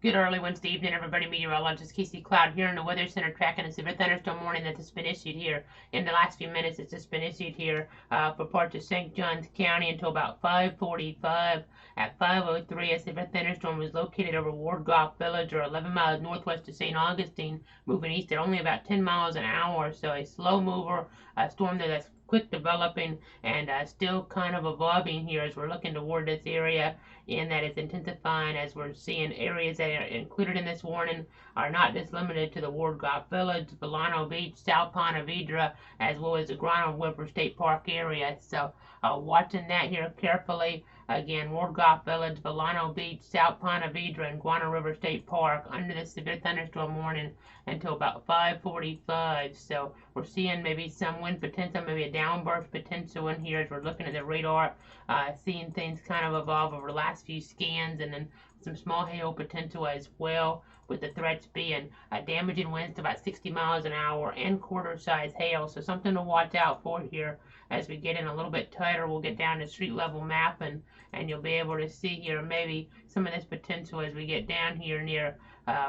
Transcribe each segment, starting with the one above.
Good early Wednesday evening, everybody. Meteorologist Casey Cloud here in the Weather Center tracking a severe thunderstorm warning that has been issued here. In the last few minutes, it's just been issued here for parts of St. Johns County until about 5:45. At 5:03, a severe thunderstorm was located over Ward Golf Village, or 11 miles northwest of St. Augustine, moving east at only about 10 miles an hour. So a slow mover, a storm that's quick developing and still kind of evolving here as we're looking toward this area, and that it's intensifying as we're seeing areas that are included in this warning are not just limited to the Ward Golf Village, Volcano Beach, South Ponte Vedra, as well as the Grano River State Park area. So watching that here carefully. Again, Ward Golf Village, Volcano Beach, South Ponte Vedra, and Guano River State Park under the severe thunderstorm warning until about 5:45. So we're seeing maybe some wind potential, maybe a downburst potential in here as we're looking at the radar, seeing things kind of evolve over the last few scans, and then some small hail potential as well, with the threats being damaging winds to about 60 miles an hour and quarter-size hail. So something to watch out for here as we get in a little bit tighter. We'll get down to street level mapping, and you'll be able to see here maybe some of this potential as we get down here near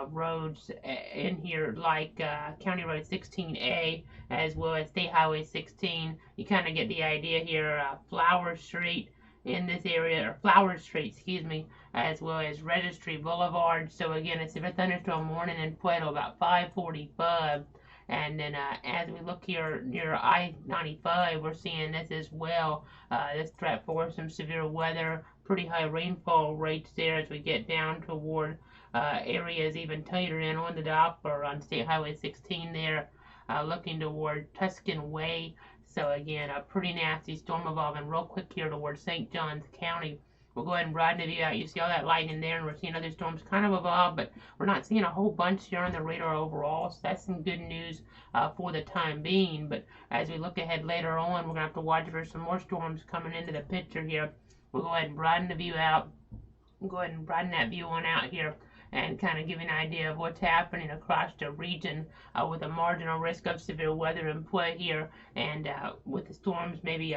roads in here like County Road 16A as well as State Highway 16. You kind of get the idea here. Flower Street in this area, or Flower Street, excuse me, as well as Registry Boulevard. So again, it's a thunderstorm warning in Pueblo about 5:45. And then as we look here near I-95, we're seeing this as well. This threat for some severe weather, pretty high rainfall rates there as we get down toward areas even tighter in on the Doppler on State Highway 16 there, looking toward Tuscan Way. So again, a pretty nasty storm evolving real quick here towards St. Johns County. We'll go ahead and broaden the view out. You see all that lightning there, and we're seeing other storms kind of evolve, but we're not seeing a whole bunch here on the radar overall, so that's some good news for the time being. But as we look ahead later on, we're going to have to watch for some more storms coming into the picture here. We'll go ahead and broaden the view out. We'll go ahead and broaden that view on out here and kind of give you an idea of what's happening across the region with a marginal risk of severe weather in play here, and with the storms maybe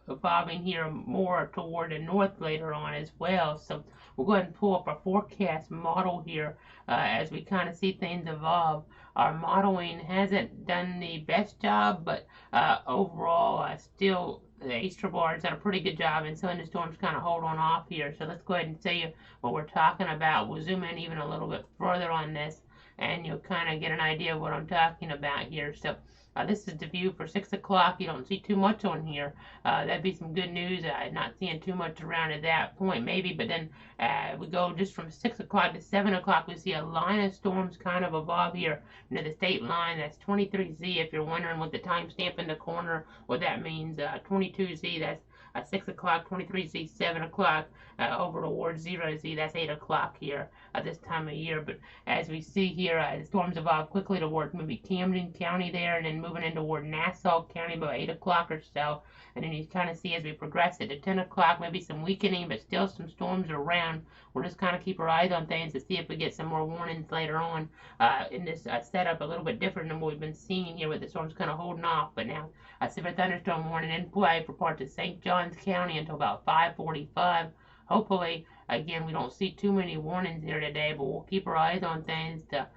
evolving here more toward the north later on as well. So we'll go ahead and pull up our forecast model here as we kind of see things evolve. Our modeling hasn't done the best job, but overall still the Easter bar's done a pretty good job, and some of the storms kind of hold on off here. So let's go ahead and tell you what we're talking about. We'll zoom in even a little bit further on this, and you'll kind of get an idea of what I'm talking about here. So this is the view for 6 o'clock. You don't see too much on here. That'd be some good news. Not seeing too much around at that point, maybe. But then we go just from 6 o'clock to 7 o'clock. We see a line of storms kind of evolve here near the state line. That's 23Z. If you're wondering what the timestamp in the corner, what that means, 22Z. That's 6 o'clock, 23Z, 7 o'clock, over towards 0Z, that's 8 o'clock here at this time of year. But as we see here, the storms evolve quickly toward maybe Camden County there, and then moving in toward Nassau County about 8 o'clock or so. And then you kind of see as we progress it to 10 o'clock, maybe some weakening, but still some storms around. We'll just kind of keep our eyes on things to see if we get some more warnings later on in this setup, a little bit different than what we've been seeing here with the storms kind of holding off. But now a severe thunderstorm warning in play for parts of St. Johns County until about 5:45. Hopefully, again, we don't see too many warnings here today, but we'll keep our eyes on things to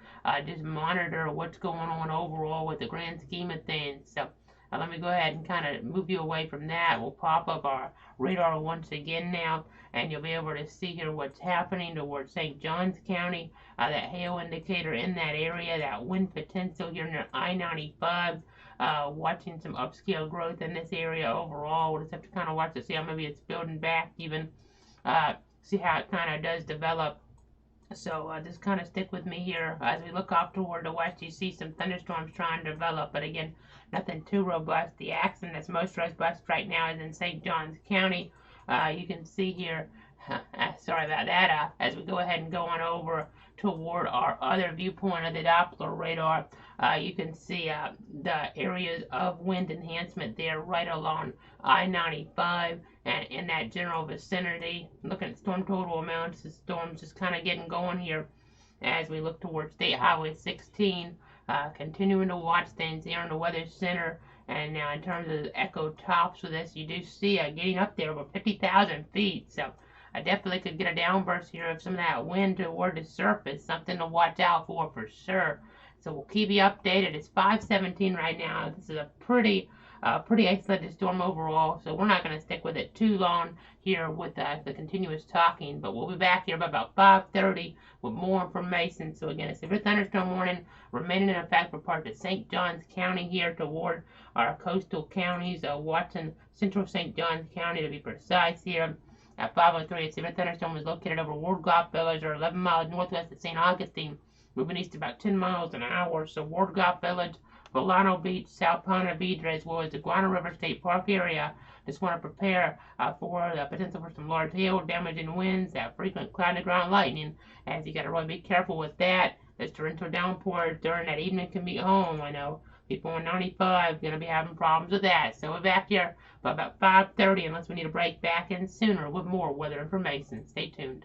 just monitor what's going on overall with the grand scheme of things. So let me go ahead and kind of move you away from that. We'll pop up our radar once again now, and you'll be able to see here what's happening towards St. Johns County, that hail indicator in that area, that wind potential here near I-95. Watching some upscale growth in this area overall. We'll just have to kind of watch to see how maybe it's building back even, see how it kind of does develop. So just kind of stick with me here. As we look off toward the west, you see some thunderstorms trying to develop, but again, nothing too robust. The action that's most robust right now is in St. Johns County. You can see here, sorry about that, as we go ahead and go on over toward our other viewpoint of the Doppler radar, you can see the areas of wind enhancement there right along I-95 and in that general vicinity. Looking at storm total amounts, the storm's just kind of getting going here as we look towards State Highway 16. Continuing to watch things here in the Weather Center. And now in terms of the echo tops for this, you do see getting up there over 50,000 feet. So I definitely could get a downburst here of some of that wind toward the surface. Something to watch out for sure. So we'll keep you updated. It's 5:17 right now. This is a pretty isolated storm overall. So we're not going to stick with it too long here with the continuous talking. But we'll be back here by about 5:30 with more information. So again, it's a severe thunderstorm warning remaining in effect for parts of St. Johns County here toward our coastal counties, Watson, central St. Johns County to be precise here. At 5:03, a severe thunderstorm was located over Wardgloff Village, or 11 miles northwest of St. Augustine, moving east about 10 miles an hour. So Wardgloff Village, Volano Beach, South Ponte Vedra, as well as the Guana River State Park area. Just want to prepare for the potential for some large hail, damaging winds, that frequent cloud to ground lightning. As you got to really be careful with that. This torrential downpour during that evening can be home. I know people on 95 going to be having problems with that. So we're back here by about 5:30 unless we need to break back in sooner with more weather information. Stay tuned.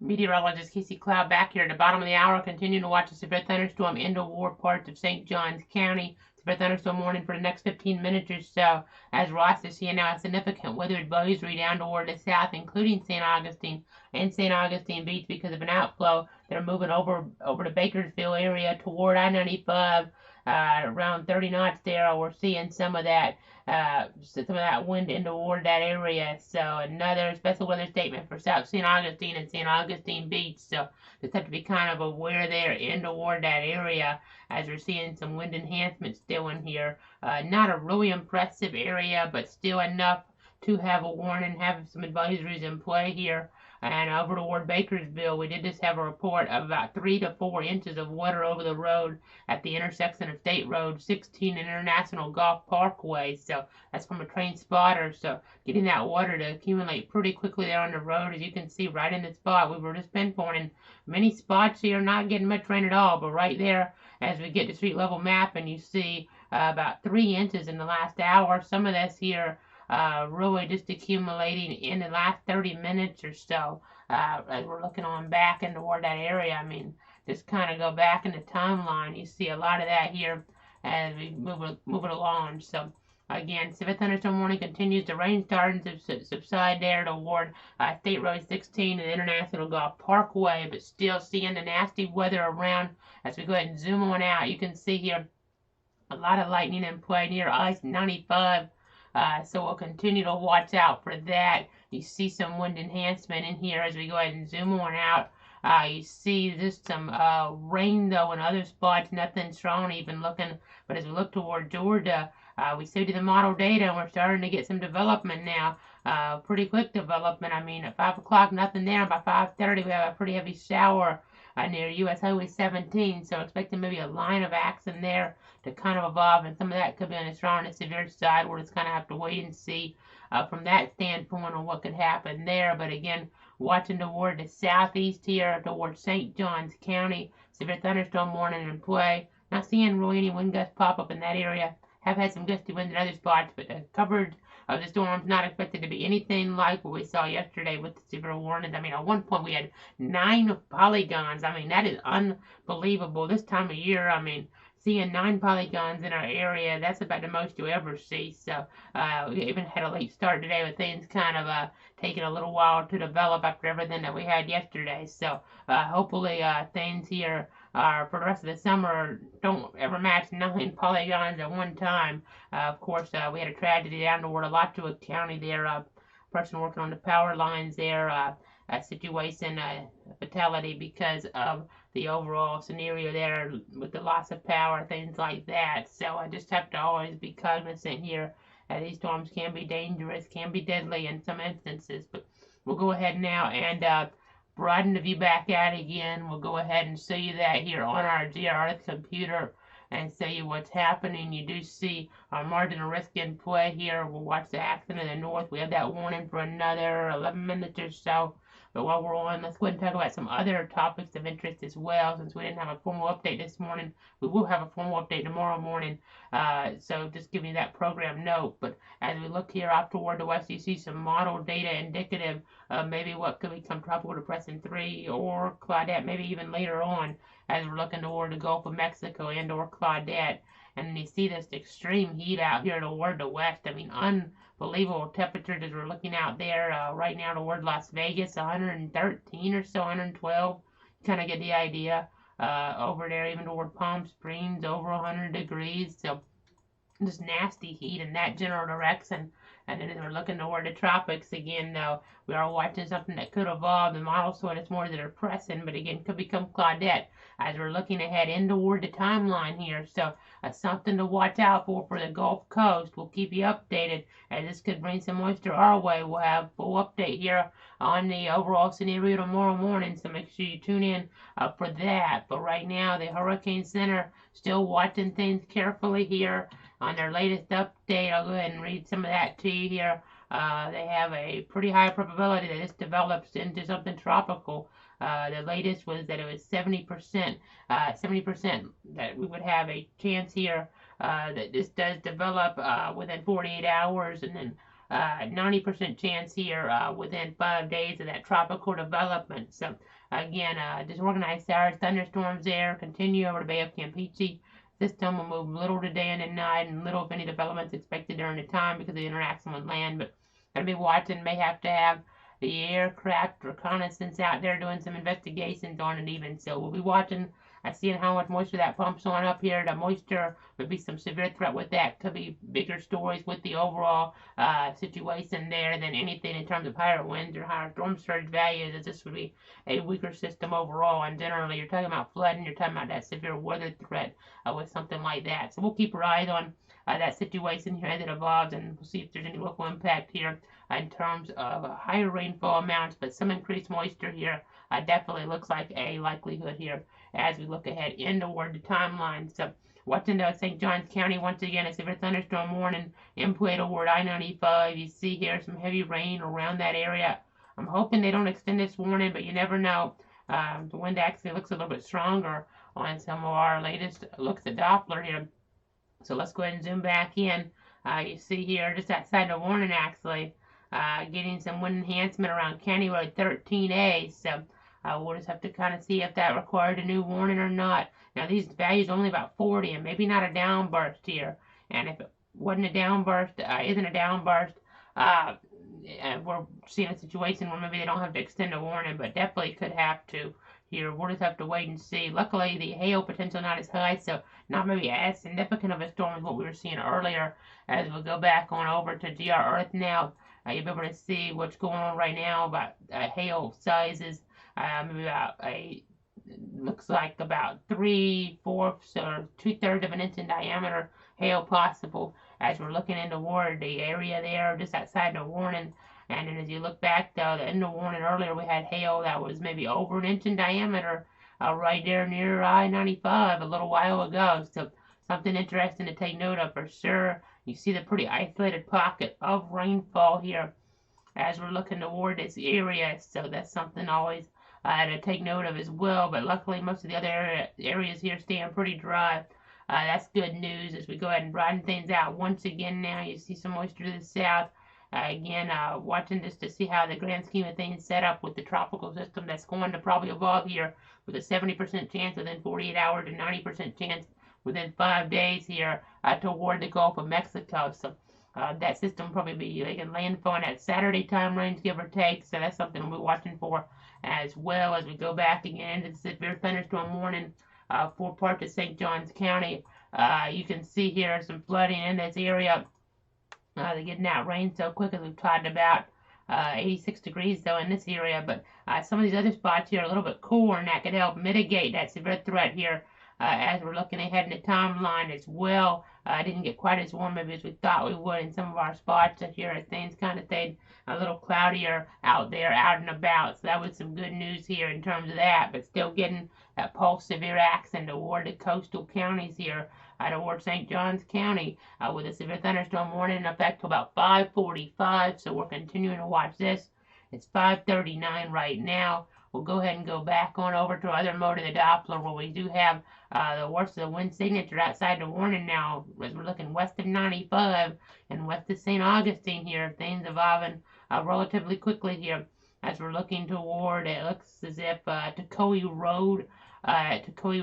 Meteorologist Casey Cloud back here at the bottom of the hour. Continue to watch a severe thunderstorm in toward parts of St. Johns County. Severe thunderstorm warning for the next 15 minutes or so. As Ross is seeing now, a significant weather advisory down toward the south, including St. Augustine and St. Augustine Beach because of an outflow. They're moving over the Bakersfield area toward I-95. Around 30 knots there. We're seeing some of that wind in toward that area. So another special weather statement for South St. Augustine and St. Augustine Beach. So just have to be kind of aware there in toward that area as we're seeing some wind enhancement still in here. Not a really impressive area, but still enough to have a warning, have some advisories in play here. And over toward Bakersfield, we did just have a report of about 3 to 4 inches of water over the road at the intersection of State Road 16 and International Golf Parkway. So that's from a train spotter. So getting that water to accumulate pretty quickly there on the road, as you can see right in the spot. We were just pinpointing many spots here, not getting much rain at all, but right there as we get to street level map, and you see about 3 inches in the last hour. Some of this here really just accumulating in the last 30 minutes or so. As we're looking on back into toward that area, I mean, just kind of go back in the timeline. You see a lot of that here as we move it along. So again, severe thunderstorm warning continues. The rain starting to subside there toward State Road 16 and International Golf Parkway, but still seeing the nasty weather around. As we go ahead and zoom on out, you can see here a lot of lightning in play near I-95. So we'll continue to watch out for that. You see some wind enhancement in here as we go ahead and zoom on out. You see just some rain though in other spots, nothing strong even looking. But as we look toward Georgia, we see the model data and we're starting to get some development now. Pretty quick development. I mean, at 5 o'clock, nothing there. By 5:30, we have a pretty heavy shower near US Highway 17. So expecting maybe a line of action there to kind of evolve, and some of that could be on the strong and severe side. We'll just kind of have to wait and see from that standpoint on what could happen there. But again, watching toward the southeast here, towards St. Johns County, severe thunderstorm warning in play. Not seeing really any wind gusts pop up in that area. Have had some gusty winds in other spots, but the coverage of the storm's not expected to be anything like what we saw yesterday with the severe warnings. I mean, at one point we had 9 polygons. I mean, that is unbelievable this time of year. I mean, seeing 9 polygons in our area, that's about the most you'll ever see. So we even had a late start today with things kind of taking a little while to develop after everything that we had yesterday. So hopefully things here for the rest of the summer don't ever match 9 polygons at one time. Of course, we had a tragedy down toward Alachua County there. A person working on the power lines there, a situation, fatality because of the overall scenario there with the loss of power, things like that. So I just have to always be cognizant here. These storms can be dangerous, can be deadly in some instances. But we'll go ahead now and broaden the view back out again. We'll go ahead and show you that here on our GRS computer and show you what's happening. You do see our margin of risk in play here. We'll watch the action in the north. We have that warning for another 11 minutes or so. But while we're on, let's go ahead and talk about some other topics of interest as well. Since we didn't have a formal update this morning, we will have a formal update tomorrow morning. So just giving you that program note. But as we look here up toward the west, you see some model data indicative of maybe what could become Tropical Depression 3 or Claudette, maybe even later on as we're looking toward the Gulf of Mexico and or Claudette. And you see this extreme heat out here toward the west. I mean, unbelievable temperatures as we're looking out there right now toward Las Vegas, 113 or so, 112. You kind of get the idea. Over there, even toward Palm Springs, over 100 degrees. So just nasty heat in that general direction. And then as we're looking toward the tropics again, though, we are watching something that could evolve. The model sort of more the depressing, but again, could become Claudette as we're looking ahead in toward the timeline here. So something to watch out for the Gulf Coast. We'll keep you updated as this could bring some moisture our way. We'll have full update here on the overall scenario tomorrow morning, so make sure you tune in for that. But right now, the Hurricane Center still watching things carefully here on their latest update. I'll go ahead and read some of that to you here. They have a pretty high probability that this develops into something tropical. The latest was that it was 70%, 70% that we would have a chance here that this does develop within 48 hours, and then 90% chance here within 5 days of that tropical development. So again, disorganized showers, thunderstorms there continue over the Bay of Campeche. System will move little today and at night, and little if any developments expected during the time because of the interaction with land. But gonna be watching. May have to have the aircraft reconnaissance out there doing some investigations on it even. So we'll be watching. Seeing how much moisture that pumps on up here. The moisture would be some severe threat with that. Could be bigger stories with the overall situation there than anything in terms of higher winds or higher storm surge values. As this would be a weaker system overall. And generally, you're talking about flooding. You're talking about that severe weather threat with something like that. So we'll keep our eyes on that situation here as it evolves, and we'll see if there's any local impact here in terms of higher rainfall amounts, but some increased moisture here definitely looks like a likelihood here as we look ahead in toward the timeline. So watching St. Johns County once again, a severe thunderstorm warning in play toward I-95. You see here some heavy rain around that area. I'm hoping they don't extend this warning, but you never know. The wind actually looks a little bit stronger on some of our latest looks at Doppler here. So let's go ahead and zoom back in. You see here just outside the warning actually, getting some wind enhancement around County Road 13A. So we'll just have to kind of see if that required a new warning or not. Now these values are only about 40, and maybe not a downburst here. And if it wasn't a downburst, isn't a downburst, we're seeing a situation where maybe they don't have to extend a warning, but definitely could have to here. We'll just have to wait and see. Luckily, the hail potential not as high, so not maybe as significant of a storm as what we were seeing earlier. As we'll go back on over to GR Earth now, you'll be able to see what's going on right now about hail sizes. Maybe about looks like about 3/4 or 2/3 of an inch in diameter hail possible as we're looking in toward the area there just outside the warning. And then as you look back though, in the warning earlier we had hail that was maybe over an inch in diameter right there near I-95 a little while ago. So something interesting to take note of for sure. You see the pretty isolated pocket of rainfall here as we're looking toward this area. So that's something always to take note of as well. But luckily most of the other areas here staying pretty dry. That's good news as we go ahead and broaden things out. Once again now you see some moisture to the south. Again, watching just to see how the grand scheme of things set up with the tropical system that's going to probably evolve here with a 70% chance within 48 hours and 90% chance within 5 days here toward the Gulf of Mexico. So that system will probably be making landfall in that Saturday time range, give or take. So that's something we'll be watching for as well as we go back again into the severe thunderstorm warning for parts of St. Johns County. You can see here some flooding in this area. They're getting that rain so quick as we've talked about 86 degrees though in this area, but some of these other spots here are a little bit cooler, and that could help mitigate that severe threat here as we're looking ahead in the timeline as well. Didn't get quite as warm maybe as we thought we would in some of our spots here as things kind of stayed a little cloudier out there, out and about. So that was some good news here in terms of that, but still getting that pulse severe action toward the coastal counties here. Toward St. Johns County with a severe thunderstorm warning in effect till about 5:45. So we're continuing to watch this. It's 5:39 right now. We'll go ahead and go back on over to other mode of the Doppler where we do have the worst of the wind signature outside the warning now as we're looking west of 95 and west of St. Augustine here. Things evolving relatively quickly here as we're looking toward, it looks as if Toccoa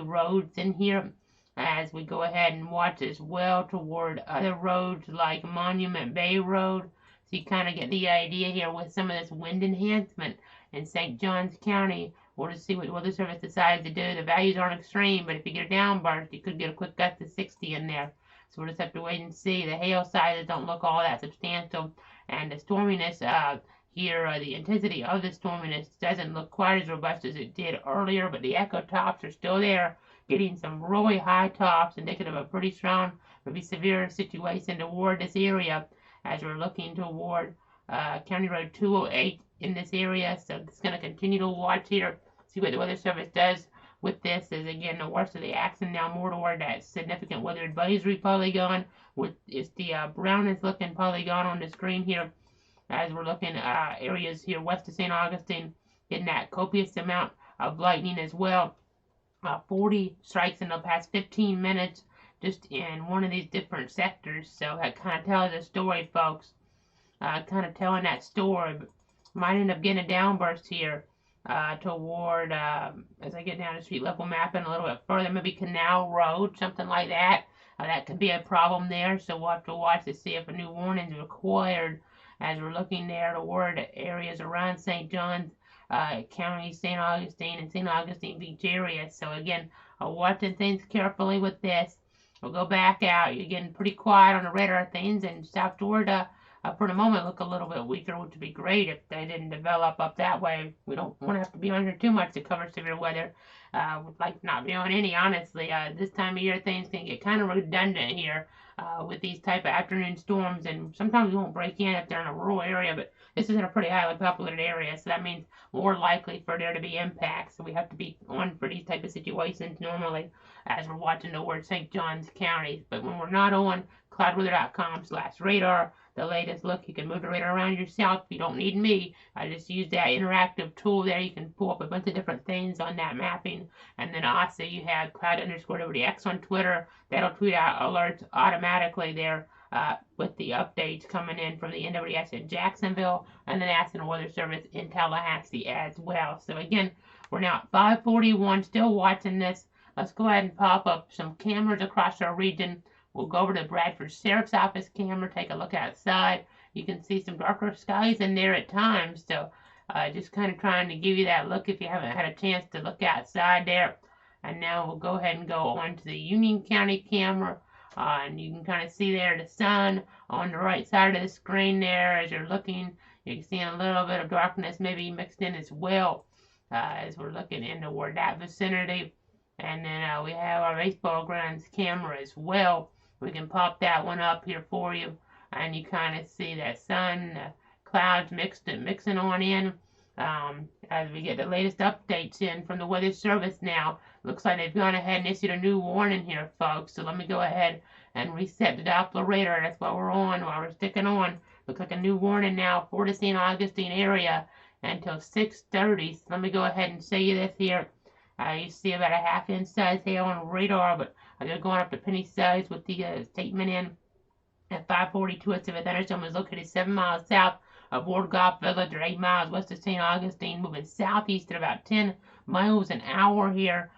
Road's in here. As we go ahead and watch as well toward other roads like Monument Bay Road. So you kind of get the idea here with some of this wind enhancement in St. Johns County. We'll just see what Weather Service decides to do. The values aren't extreme, but if you get a downburst, you could get a quick gust to 60 in there. So we'll just have to wait and see. The hail sizes don't look all that substantial. And the storminess here, the intensity of the storminess doesn't look quite as robust as it did earlier, but the echo tops are still there. Getting some really high tops, indicative of a pretty strong, maybe severe situation toward this area as we're looking toward County Road 208 in this area. So it's going to continue to watch here, see what the Weather Service does with this. Is again the worst of the action now more toward that significant weather advisory polygon, which is the brownest looking polygon on the screen here as we're looking areas here west of St. Augustine, getting that copious amount of lightning as well. 40 strikes in the past 15 minutes just in one of these different sectors. So that kind of tells a story, folks. kind of telling that story. But might end up getting a downburst here toward, as I get down to street level mapping a little bit further, maybe Canal Road, something like that. That could be a problem there, so we'll have to watch to see if a new warning is required as we're looking there toward areas around St. Johns County, St. Augustine, and St. Augustine Beach area. So again, watching things carefully with this. We'll go back out. You're getting pretty quiet on the radar things, and South Florida for the moment look a little bit weaker, which would be great if they didn't develop up that way. We don't want to have to be on here too much to cover severe weather. Would like to not be on any, honestly. This time of year things can get kind of redundant here with these type of afternoon storms, and sometimes we won't break in if they're in a rural area, but this is in a pretty highly populated area, so that means more likely for there to be impacts. So we have to be on for these type of situations normally as we're watching toward St. Johns County. But when we're not on, cloudweather.com/radar, the latest look, you can move the radar around yourself. You don't need me. I just use that interactive tool there. You can pull up a bunch of different things on that mapping. And then also you have cloud_WX on Twitter. That'll tweet out alerts automatically there with the updates coming in from the NWS in Jacksonville and the National Weather Service in Tallahassee as well. So again, we're now at 5:41, still watching this. Let's go ahead and pop up some cameras across our region. We'll go over to the Bradford Sheriff's Office camera, take a look outside. You can see some darker skies in there at times, so just kind of trying to give you that look if you haven't had a chance to look outside there. And now we'll go ahead and go on to the Union County camera, and you can kind of see there the sun on the right side of the screen there as you're looking. You can see a little bit of darkness maybe mixed in as well as we're looking in toward that vicinity. And then we have our baseball grounds camera as well. We can pop that one up here for you, and you kind of see that sun, clouds mixing on in as we get the latest updates in from the Weather Service now. Looks like they've gone ahead and issued a new warning here, folks. So let me go ahead and reset the Doppler radar. That's what we're on, while we're sticking on. Looks like a new warning now for the St. Augustine area until 6:30. So let me go ahead and show you this here. You see about a half-inch size hail on radar, but they're going up to penny size with the statement in at 5:42. It's if a thunderstorm is located 7 miles south of Ward Golf Village or 8 miles west of St. Augustine, moving southeast at about 10 miles an hour here.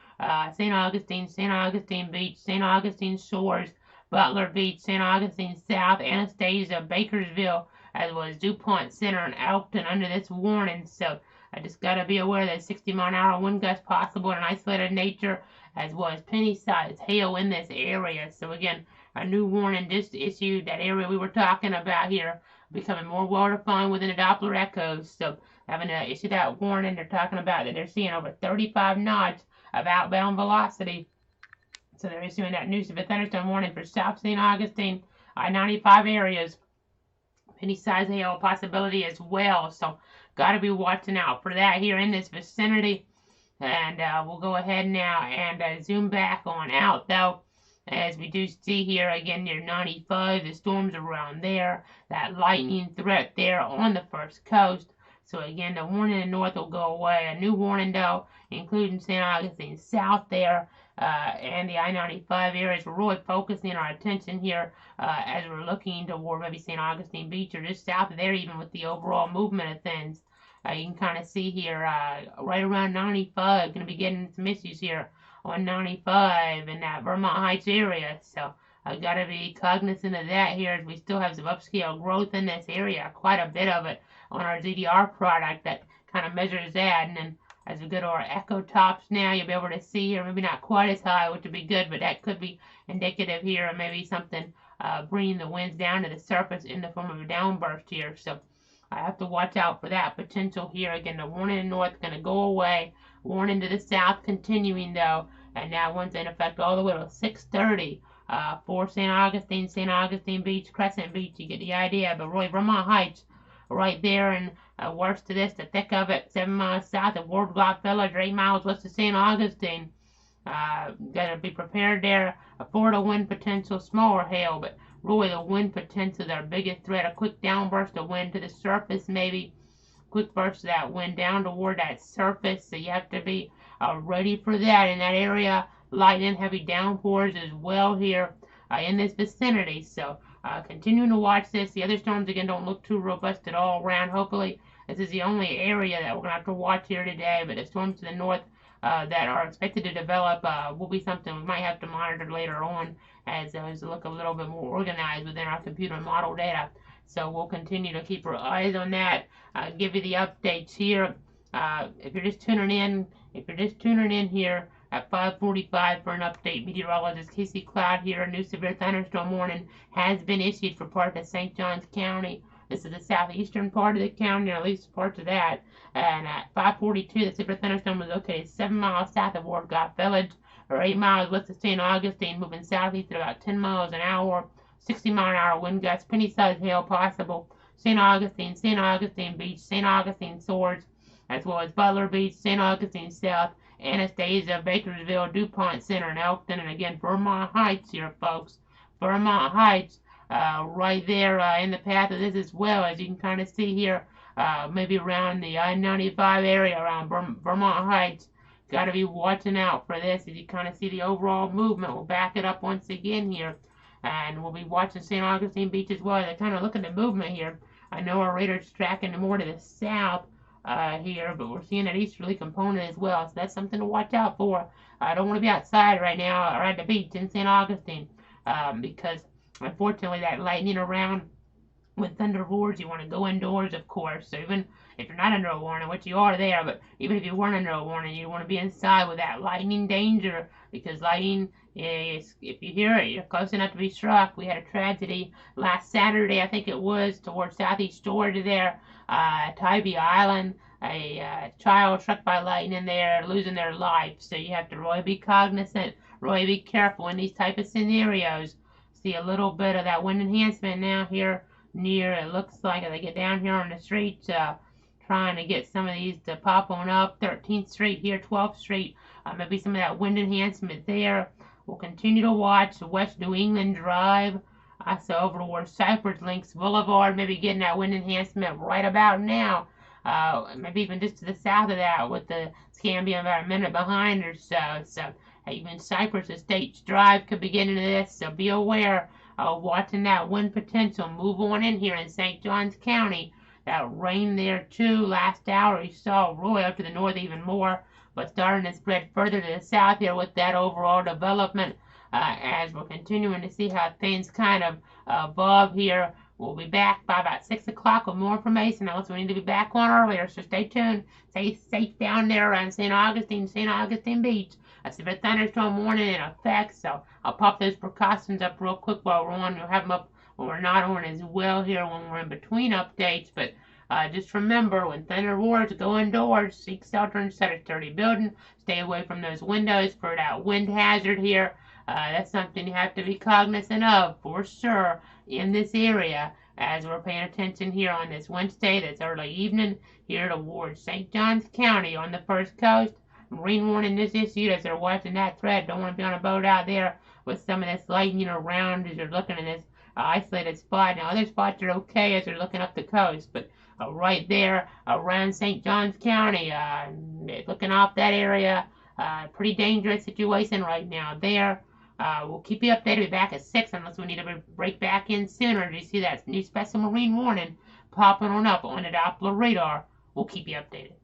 St. Augustine Beach, St. Augustine Shores, Butler Beach, St. Augustine South, Anastasia, Bakersville, as well as DuPont Center and Elkton under this warning. So I just got to be aware that 60-mile-an-hour wind gusts possible in an isolated nature, as well as penny-sized hail in this area. So again, a new warning just issued. That area we were talking about here becoming more well-defined within the Doppler echoes. So having to issue that warning, they're talking about that they're seeing over 35 knots of outbound velocity. So they're issuing that new severe thunderstorm warning for South St. Augustine, I-95 areas. Penny-sized hail possibility as well. So got to be watching out for that here in this vicinity. And we'll go ahead now and zoom back on out, though, as we do see here again near 95, the storms around there, that lightning threat there on the first coast. So again, the warning in the north will go away. A new warning, though, including St. Augustine South there and the I-95 areas. We're really focusing our attention here as we're looking toward maybe St. Augustine Beach or just south of there, even with the overall movement of things. You can kind of see here right around 95, going to be getting some issues here on 95 in that Vermont Heights area. So I've got to be cognizant of that here as we still have some upscale growth in this area, quite a bit of it on our ZDR product that kind of measures that. And then as we go to our echo tops now, you'll be able to see here, maybe not quite as high, which would be good, but that could be indicative here of maybe something bringing the winds down to the surface in the form of a downburst here. So I have to watch out for that potential here. Again, the warning in the north going to go away. Warning to the south continuing, though. And that one's in effect all the way to 6:30 for St. Augustine Beach, Crescent Beach. You get the idea. But really, Vermont Heights right there. And worst to this, the thick of it, 7 miles south of Ward Golf Village, 8 miles west of St. Augustine. Got to be prepared there for the wind potential, smaller hail, but really the wind potential is our biggest threat. A quick downburst of wind to the surface, maybe. Quick burst of that wind down toward that surface. So you have to be ready for that in that area. Light and heavy downpours as well here in this vicinity. So Continuing to watch this. The other storms, again, don't look too robust at all around. Hopefully, this is the only area that we're going to have to watch here today, but the storms to the north that are expected to develop will be something we might have to monitor later on as those look a little bit more organized within our computer model data. So we'll continue to keep our eyes on that, give you the updates here. If you're just tuning in here at 5:45 for an update, meteorologist Casey Cloud here. A new severe thunderstorm warning has been issued for part of St. Johns County. This is the southeastern part of the county, or at least parts of that. And at 5:42, the severe thunderstorm was located 7 miles south of Wardgott Village, or 8 miles west of St. Augustine, moving southeast at about 10 miles an hour, 60-mile-an-hour wind gusts, penny-sized hail possible. St. Augustine Beach, St. Augustine Swords, as well as Butler Beach, St. Augustine South, Anastasia, Bakersville, DuPont Center, and Elkton, and again, Vermont Heights here, folks. Vermont Heights, right there in the path of this as well, as you can kind of see here, maybe around the I-95 area, around Vermont Heights. Got to be watching out for this as you kind of see the overall movement. We'll back it up once again here, and we'll be watching St. Augustine Beach as well. They're kind of looking at the movement here. I know our radar's tracking more to the south, here, but we're seeing that easterly component as well, so that's something to watch out for. I don't want to be outside right now or at the beach in St. Augustine because unfortunately that lightning around with thunder roars, you want to go indoors, of course. So even if you're not under a warning, which you are there, but even if you weren't under a warning, you want to be inside with that lightning danger, because lightning is, if you hear it, you're close enough to be struck. We had a tragedy last Saturday, I think it was, towards southeast Georgia there, Tybee Island. A child struck by lightning there, losing their life. So you have to really be cognizant, really be careful in these type of scenarios. See a little bit of that wind enhancement now here near, it looks like, as I get down here on the street, trying to get some of these to pop on up. 13th Street here, 12th Street, maybe some of that wind enhancement there. We'll continue to watch West New England Drive. So over towards Cypress Links Boulevard, maybe getting that wind enhancement right about now. Maybe even just to the south of that, with the scan being about a minute behind or so. So even Cypress Estates Drive could be getting into this, so be aware of watching that wind potential move on in here in St. Johns County. That rain there too, last hour you saw really up to the north even more, but starting to spread further to the south here with that overall development. As we're continuing to see how things kind of evolve here. We'll be back by about 6 o'clock with more information. Also, we need to be back on earlier, so stay tuned. Stay safe down there around St. Augustine Beach. A severe thunderstorm warning in effect, so I'll pop those precautions up real quick while we're on. We'll have them up when we're not on as well here when we're in between updates. But just remember, when thunder roars, go indoors, seek shelter inside a sturdy building. Stay away from those windows for that wind hazard here. That's something you have to be cognizant of for sure in this area as we're paying attention here on this Wednesday, this early evening here towards St. Johns County on the first coast. Marine warning is issued as they're watching that thread. Don't want to be on a boat out there with some of this lightning around as you're looking at this isolated spot. Now, other spots are okay as you're looking up the coast, but right there around St. Johns County, looking off that area, pretty dangerous situation right now there. We'll keep you updated. We'll be back at 6 unless we need to break back in sooner. Do you see that new special marine warning popping on up on the Doppler radar? We'll keep you updated.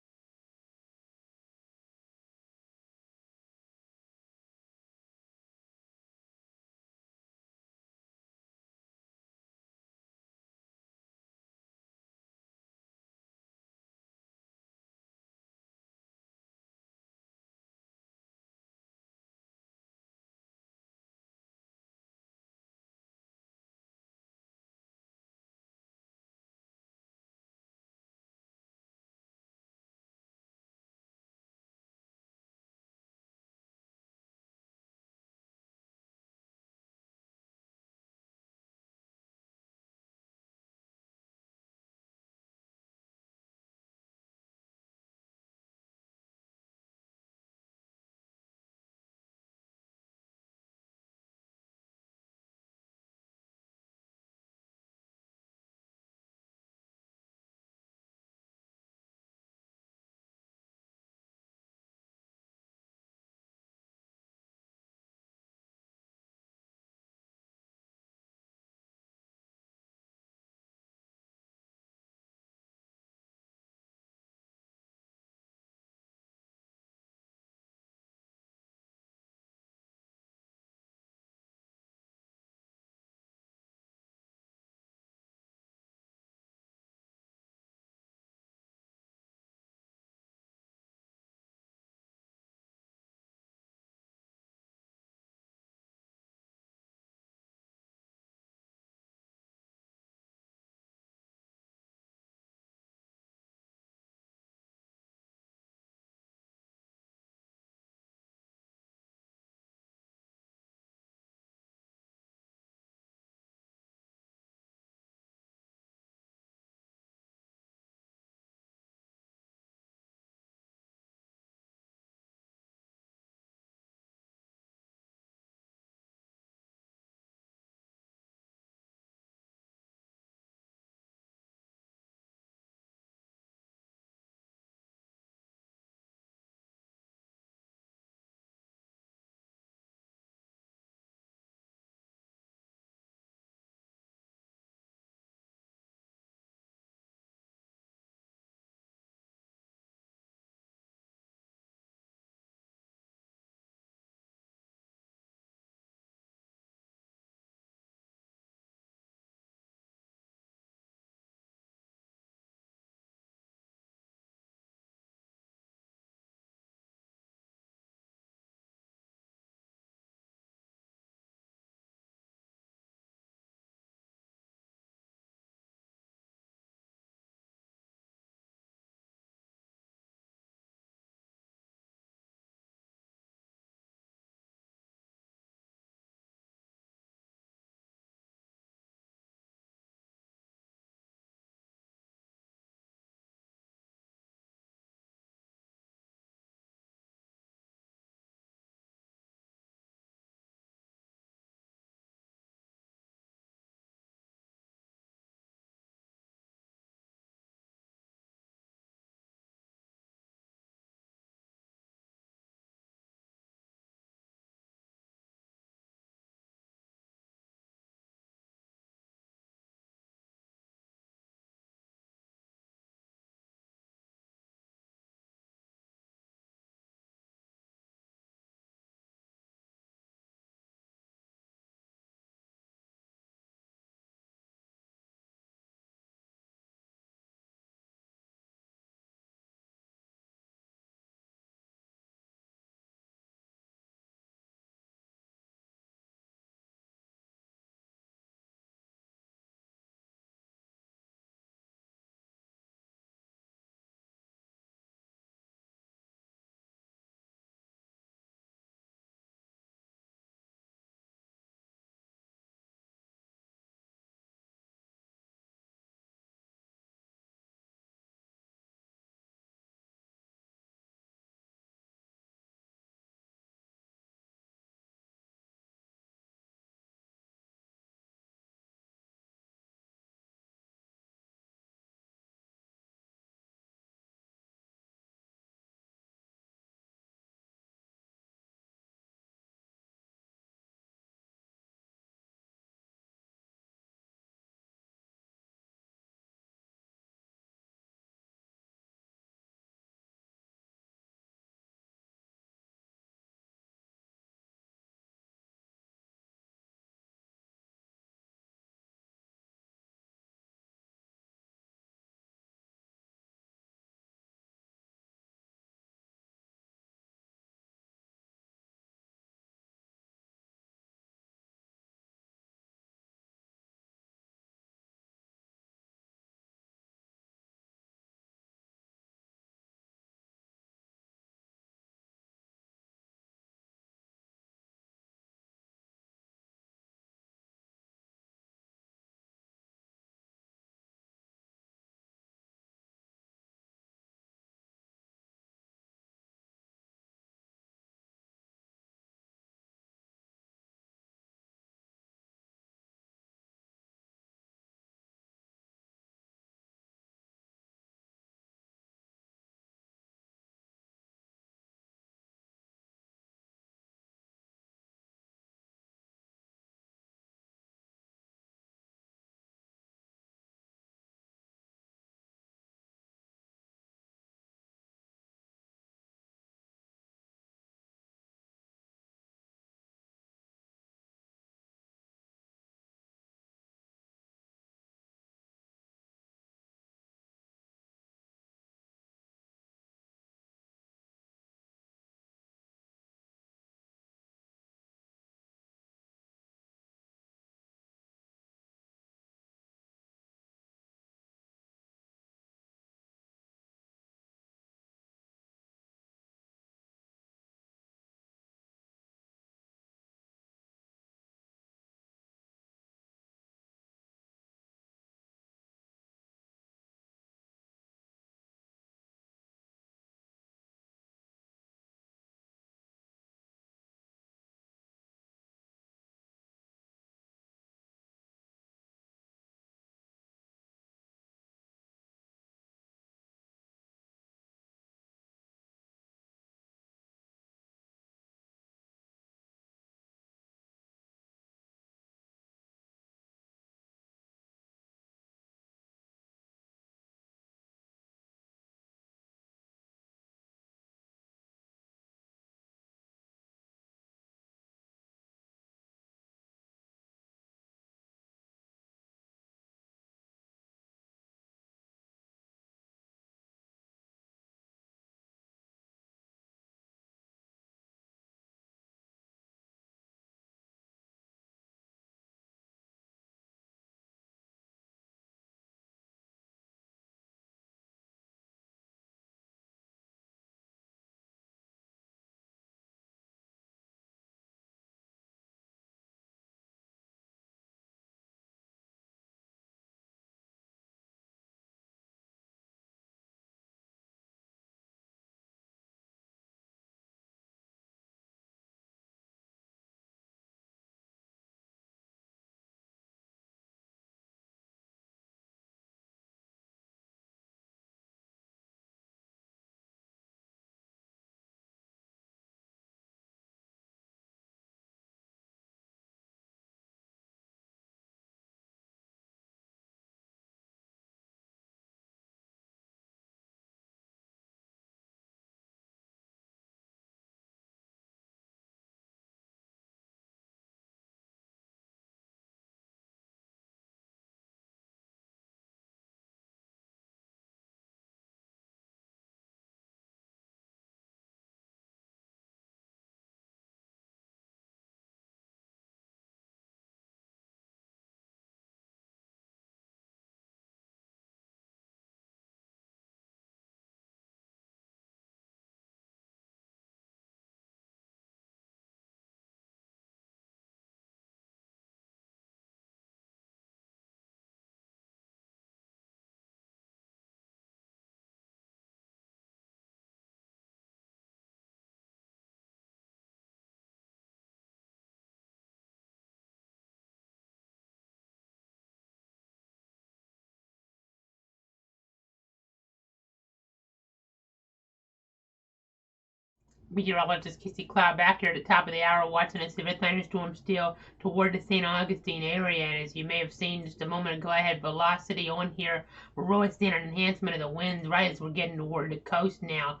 Meteorologist Kissy Cloud back here at the top of the hour watching a severe thunderstorm still toward the St. Augustine area. And as you may have seen just a moment ago, I had velocity on here. We're really seeing an enhancement of the winds right as we're getting toward the coast now.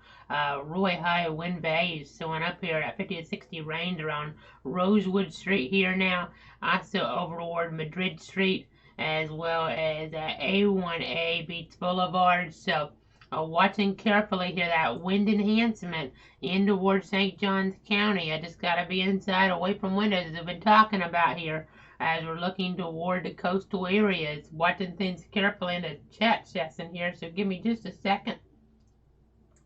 Really high wind values showing up here at 50 to 60 range around Rosewood Street here now. Also over toward Madrid Street as well as A1A Beach Boulevard. So watching carefully here that wind enhancement in towards St. Johns County. I just got to be inside away from windows as I've been talking about here as we're looking toward the coastal areas. Watching things carefully in the chat session here, so give me just a second.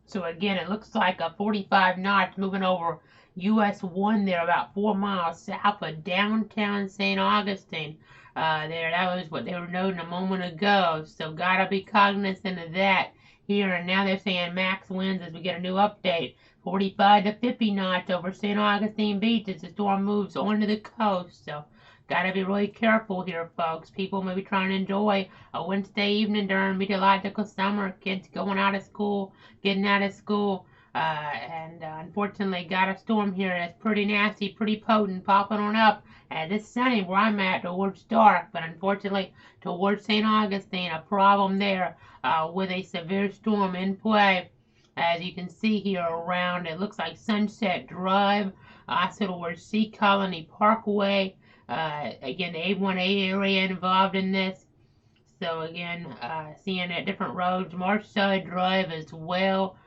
So again, it looks like a 45 knots moving over US 1 there about 4 miles south of downtown St. Augustine. That was what they were noting a moment ago, so gotta be cognizant of that here. And now they're saying max winds as we get a new update, 45 to 50 knots over St. Augustine Beach as the storm moves onto the coast. So gotta be really careful here, folks. People may be trying to enjoy a Wednesday evening during meteorological summer. Kids going out of school, getting out of school. And unfortunately got a storm here that's pretty nasty, pretty potent, popping on up. It's sunny where I'm at towards dark, but unfortunately towards St. Augustine, a problem there with a severe storm in play. As you can see here around, it looks like Sunset Drive, also towards Sea Colony Parkway. Again, the A1A area involved in this. So again, seeing at different roads, Marshside Drive as well.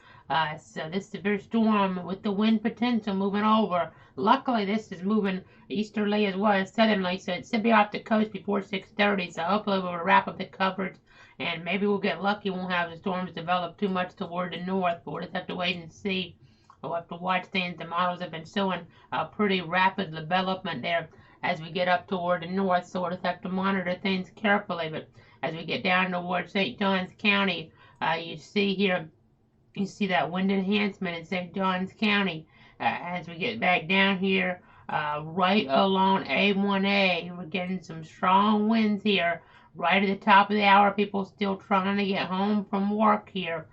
So this severe storm with the wind potential moving over. Luckily, this is moving easterly as well as southerly, so it should be off the coast before 6:30. So hopefully we'll wrap up the coverage, and maybe we'll get lucky. Won't have the storms develop too much toward the north, but we'll just have to wait and see. We'll have to watch things. The models have been showing a pretty rapid development there as we get up toward the north, so we'll just have to monitor things carefully. But as we get down towards St. Johns County, you see here. You see that wind enhancement in St. Johns County. As we get back down here, right along A1A, we're getting some strong winds here. Right at the top of the hour, people still trying to get home from work here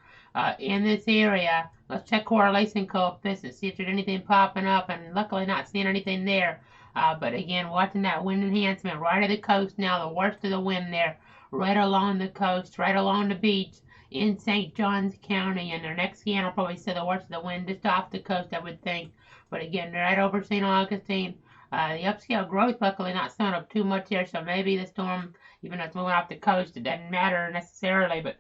in this area. Let's check correlation coefficients, see if there's anything popping up, and luckily not seeing anything there. But again, watching that wind enhancement right at the coast now, the worst of the wind there, right along the coast, right along the beach in St. Johns County. And their next scan will probably say the worst of the wind just off the coast, I would think. But again, right over St. Augustine. The upscale growth luckily not showing up too much here, so maybe the storm, even though it's moving off the coast, it doesn't matter necessarily, but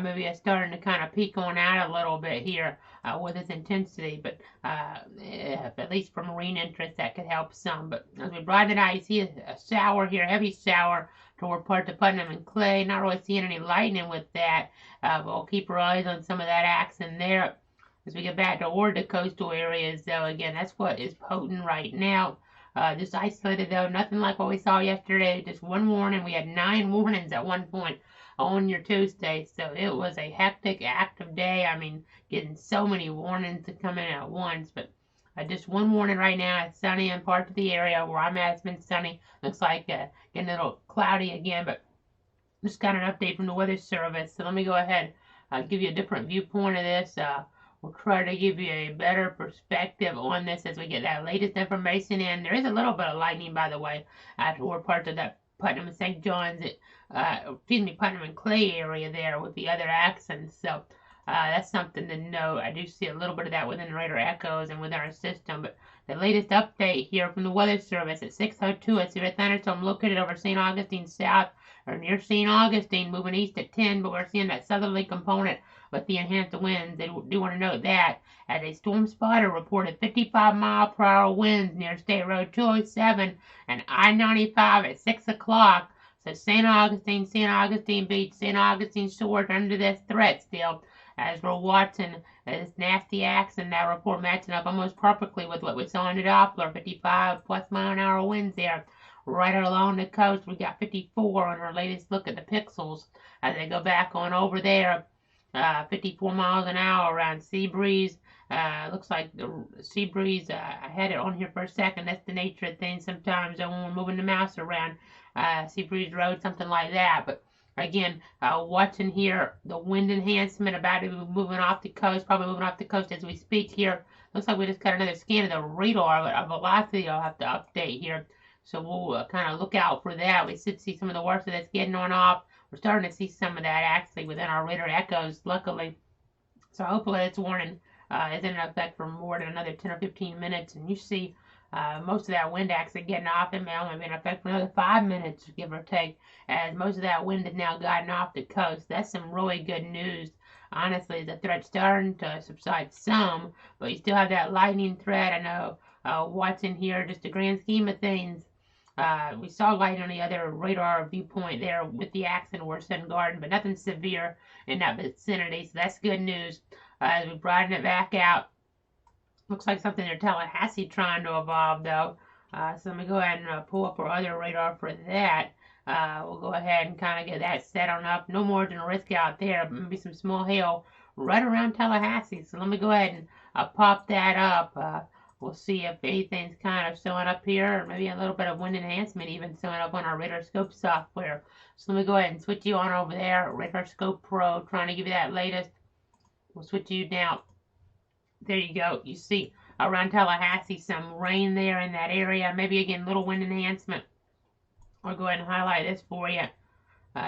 maybe it's starting to kind of peak on out a little bit here with its intensity. But at least for marine interest, that could help some. But as we broaden it out, you see a shower here, heavy shower toward parts of Putnam and Clay. Not really seeing any lightning with that, but we'll keep our eyes on some of that action there as we get back toward the coastal areas. Though again, that's what is potent right now. Just isolated though, nothing like what we saw yesterday. Just one warning. We had 9 warnings at one point on your Tuesday, so it was a hectic, active day. I mean, getting so many warnings to come in at once, but just one warning right now. It's sunny in parts of the area where I'm at. It's been sunny. Looks like getting a little cloudy again, but just got an update from the Weather Service. So let me go ahead and give you a different viewpoint of this. We'll try to give you a better perspective on this as we get that latest information in. There is a little bit of lightning, by the way, toward parts of that Putnam and St. John's, Putnam and Clay area there with the other accents. So that's something to note. I do see a little bit of that within the radar echoes and within our system. But the latest update here from the Weather Service at 6:02, a severe thunderstorm located over St. Augustine South or near St. Augustine, moving east at 10, but we're seeing that southerly component with the enhanced winds. They do want to note that as a storm spotter reported 55-mile-per-hour winds near State Road 207 and I-95 at 6 o'clock. So St. Augustine Beach, St. Augustine Shores under this threat still, as we're watching this nasty action. That report matching up almost perfectly with what we saw in the Doppler, 55-plus-mile-an-hour winds there. Right along the coast, we got 54 on our latest look at the pixels as they go back on over there. 54 miles an hour around Sea Breeze. Looks like the Sea Breeze, I had it on here for a second. That's the nature of things sometimes when we're moving the mouse around. Sea Breeze Road, something like that. But again, watching here, the wind enhancement about to be moving off the coast, probably moving off the coast as we speak here. Looks like we just got another scan of the radar, but our velocity I'll have to update here. So we'll kind of look out for that. We should see some of the worst of this getting on off. We're starting to see some of that actually within our radar echoes, luckily. So hopefully this warning is in effect for more than another 10 or 15 minutes. And you see most of that wind actually getting off. It may only be in effect for another 5 minutes, give or take, as most of that wind has now gotten off the coast. That's some really good news. Honestly, the threat's starting to subside some, but you still have that lightning threat. I know what's in here, just the grand scheme of things. We saw light on the other radar viewpoint there with the accident where Sun Garden, but nothing severe in that vicinity, so that's good news. As we broaden it back out, looks like something in Tallahassee trying to evolve, though. So let me go ahead and pull up our other radar for that. We'll go ahead and kind of get that set on up. No more than a risk out there, but maybe some small hail right around Tallahassee. So let me go ahead and pop that up. We'll see if anything's kind of showing up here, or maybe a little bit of wind enhancement even showing up on our Radar Scope software. So let me go ahead and switch you on over there, Radar Scope Pro, trying to give you that latest. We'll switch you now. There you go. You see around Tallahassee some rain there in that area. Maybe again, little wind enhancement. I'll go ahead and highlight this for you.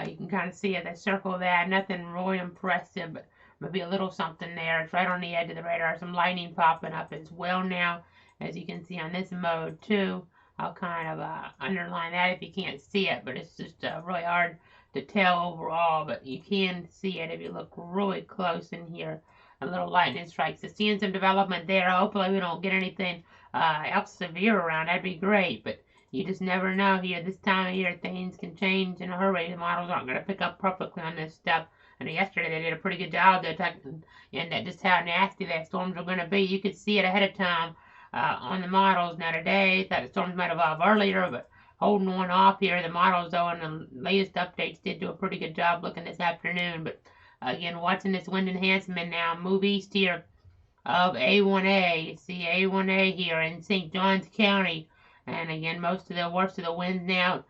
You can kind of see it, the circle of that. Nothing really impressive, but maybe a little something there. It's right on the edge of the radar. Some lightning popping up as well now, as you can see on this mode too. I'll kind of underline that if you can't see it, but it's just really hard to tell overall, but you can see it if you look really close in here. A little lightning strikes. So seeing some development there. Hopefully we don't get anything else severe around. That'd be great, but you just never know here. This time of year, things can change in a hurry. The models aren't going to pick up perfectly on this stuff. And yesterday they did a pretty good job detecting and just how nasty that storms are going to be. You could see it ahead of time on the models. Now today, thought the storms might evolve earlier, but holding one off here. The models, though, in the latest updates did do a pretty good job looking this afternoon. But again, watching this wind enhancement now move east here of A1A. You see A1A here in St. Johns County. And again, most of the worst of the winds now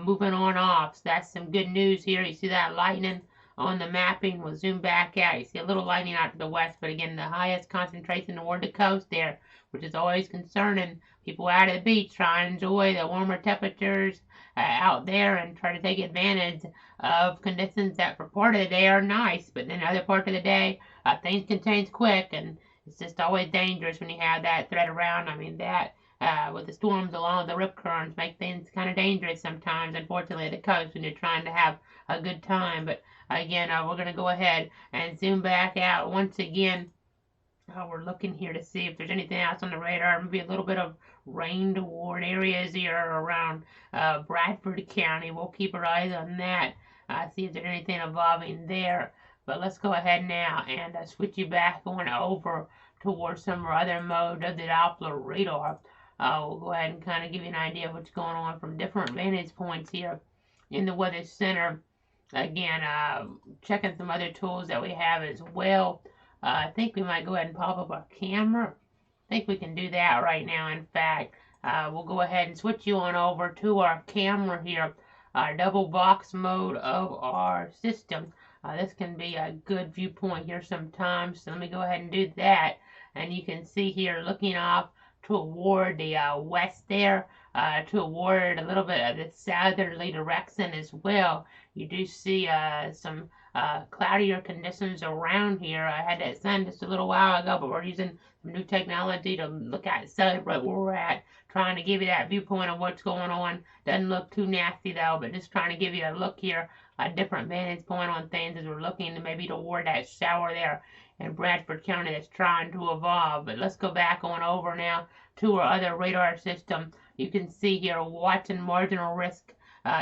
moving on off. So that's some good news here. You see that lightning on the mapping. We'll zoom back out. You see a little lightning out to the west, but again, the highest concentration toward the coast there, which is always concerning. People out at the beach try and enjoy the warmer temperatures out there and try to take advantage of conditions that for part of the day are nice, but then other part of the day things can change quick, and it's just always dangerous when you have that threat around. I mean, that with the storms along with the rip currents make things kind of dangerous sometimes, unfortunately, at the coast when you're trying to have a good time. But again, we're going to go ahead and zoom back out once again. We're looking here to see if there's anything else on the radar. Maybe a little bit of rain toward areas here around Bradford County. We'll keep our eyes on that, see if there's anything evolving there. But let's go ahead now and switch you back on over towards some other mode of the Doppler radar. We'll go ahead and kind of give you an idea of what's going on from different vantage points here in the Weather Center. Again, checking some other tools that we have as well. I think we might go ahead and pop up our camera. I think we can do that right now, in fact. We'll go ahead and switch you on over to our camera here, double box mode of our system. This can be a good viewpoint here sometimes, so let me go ahead and do that. And you can see here looking off toward the west there, toward a little bit of the southerly direction as well. You do see some cloudier conditions around here. I had that sun just a little while ago, but we're using some new technology to look outside right where we're at, trying to give you that viewpoint of what's going on. Doesn't look too nasty though, but just trying to give you a look here, a different vantage point on things as we're looking maybe toward that shower there in Bradford County that's trying to evolve. But let's go back on over now to our other radar system. You can see here watching marginal risk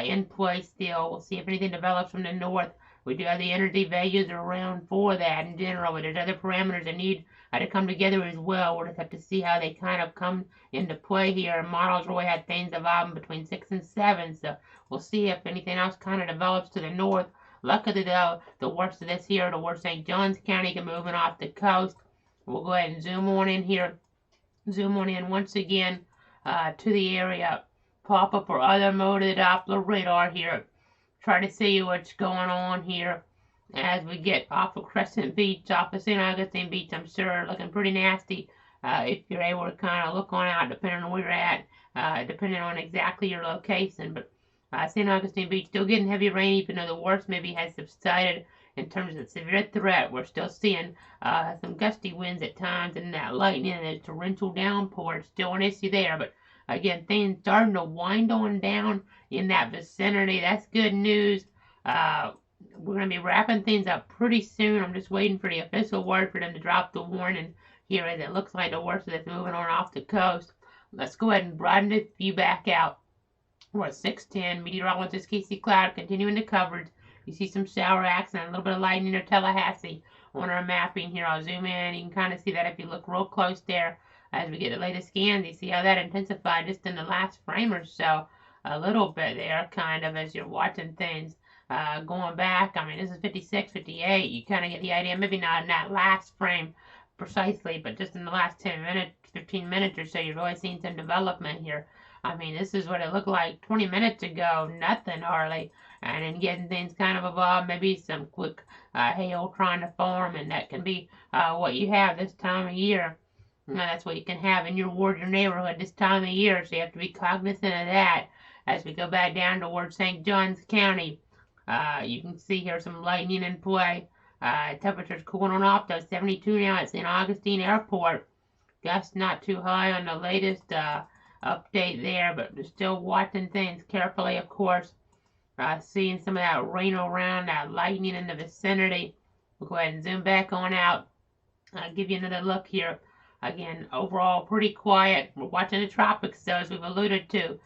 in place still. We'll see if anything develops from the north. We do have the energy values around for that in general, but there's other parameters that need to come together as well. We'll just have to see how they kind of come into play here. Models really had things evolving between 6 and 7, so we'll see if anything else kind of develops to the north. Luckily, though, the worst of this here towards St. Johns County can moving off the coast. We'll go ahead and zoom on in here. Zoom on in once again to the area. Pop up our other mode of the Doppler radar here. Try to see what's going on here as we get off of Crescent Beach, off of St. Augustine Beach. I'm sure looking pretty nasty if you're able to kind of look on out, depending on where you're at, depending on exactly your location. But St. Augustine Beach still getting heavy rain, even though the worst maybe has subsided in terms of severe threat. We're still seeing some gusty winds at times, and that lightning and the torrential downpour is still an issue there. But again, things starting to wind on down in that vicinity. That's good news. We're going to be wrapping things up pretty soon. I'm just waiting for the official word for them to drop the warning here, as it looks like the worst of it's moving on off the coast. Let's go ahead and broaden the view back out. We're at 610. Meteorologist Casey Cloud continuing the coverage. You see some shower acts and a little bit of lightning near Tallahassee on our mapping here. I'll zoom in. You can kind of see that if you look real close there as we get the latest scans. You see how that intensified just in the last frame or so. A little bit there, kind of, as you're watching things. Going back, I mean, this is 56, 58. You kind of get the idea. Maybe not in that last frame precisely, but just in the last 10 minutes, 15 minutes or so, you've really seen some development here. I mean, this is what it looked like 20 minutes ago. Nothing hardly. And then getting things kind of above, maybe some quick hail trying to form, and that can be what you have this time of year. That's what you can have in your ward, your neighborhood this time of year, so you have to be cognizant of that. As we go back down towards St. Johns County, you can see here some lightning in play. Temperatures cooling on off, though. 72 now at St. Augustine Airport. Gusts not too high on the latest update there, but we're still watching things carefully, of course. Seeing some of that rain around, that lightning in the vicinity. We'll go ahead and zoom back on out. Give you another look here. Again, overall pretty quiet. We're watching the tropics, so as we've alluded to.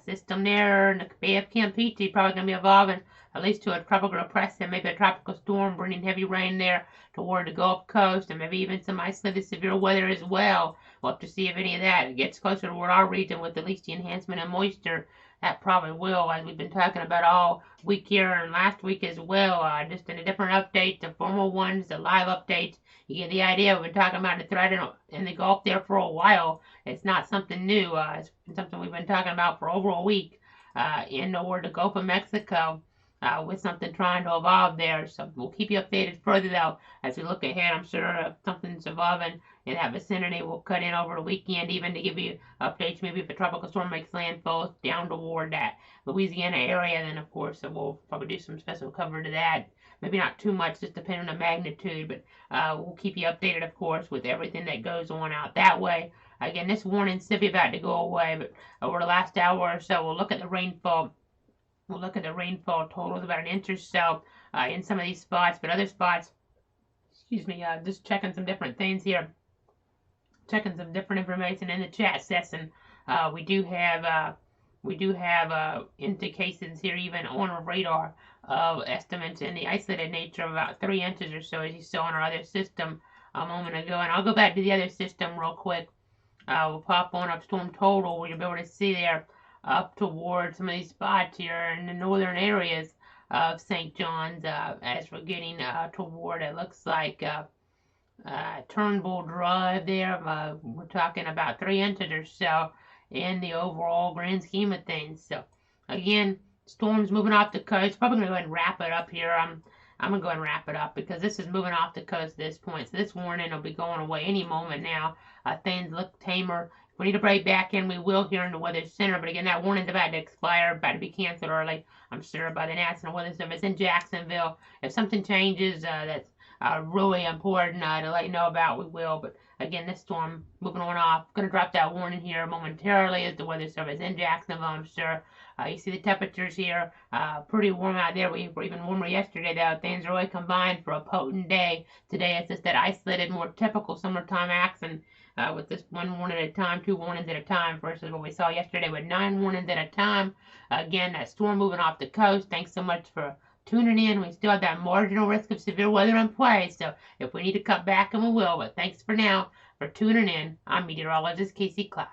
System there in the Bay of Campeche probably going to be evolving at least to a tropical depression, maybe a tropical storm, bringing heavy rain there toward the Gulf Coast, and maybe even some isolated severe weather as well. We'll have to see if any of that gets closer toward our region with at least the enhancement of moisture. That probably will, as we've been talking about all week here and last week as well. Just in a different update, the formal ones, the live updates. You get the idea. We've been talking about the threat in the Gulf there for a while. It's not something new. It's something we've been talking about for over a week in toward the Gulf of Mexico. With something trying to evolve there. So we'll keep you updated further, though, as we look ahead. I'm sure if something's evolving in that vicinity, we'll cut in over the weekend even to give you updates. Maybe if a tropical storm makes landfall down toward that Louisiana area, then, of course, we'll probably do some special coverage of that. Maybe not too much, just depending on the magnitude, but we'll keep you updated, of course, with everything that goes on out that way. Again, this warning should be about to go away, but over the last hour or so, we'll look at the rainfall. We'll look at the rainfall totals, about an inch or so in some of these spots, but other spots, just checking some different things here. Checking some different information in the chat session. We do have indications here, even on our radar, of estimates in the isolated nature of about 3 inches or so, as you saw in our other system a moment ago. And I'll go back to the other system real quick. We'll pop on up storm total, where you'll be able to see there up towards some of these spots here in the northern areas of St. John's, as we're getting toward, it looks like, Turnbull Drive there. We're talking about 3 inches or so in the overall grand scheme of things. So, again, storms moving off the coast. Probably going to go ahead and wrap it up here. I'm going to go ahead and wrap it up because this is moving off the coast at this point. So this warning will be going away any moment now. Things look tamer. If we need to break back in, we will here in the Weather Center. But again, that warning's about to expire, about to be canceled early, I'm sure, by the National Weather Service in Jacksonville. If something changes that's really important to let you know about, we will. But again, this storm moving on off. Going to drop that warning here momentarily as the Weather Service in Jacksonville, I'm sure. You see the temperatures here, pretty warm out there. We were even warmer yesterday, though. Things really combined for a potent day. Today, it's just that isolated, more typical summertime action with this one warning at a time, 2 warnings at a time, versus what we saw yesterday with 9 warnings at a time. Again, that storm moving off the coast. Thanks so much for tuning in. We still have that marginal risk of severe weather in play, so if we need to cut back, and we will. But thanks for now for tuning in. I'm meteorologist Casey Cloud.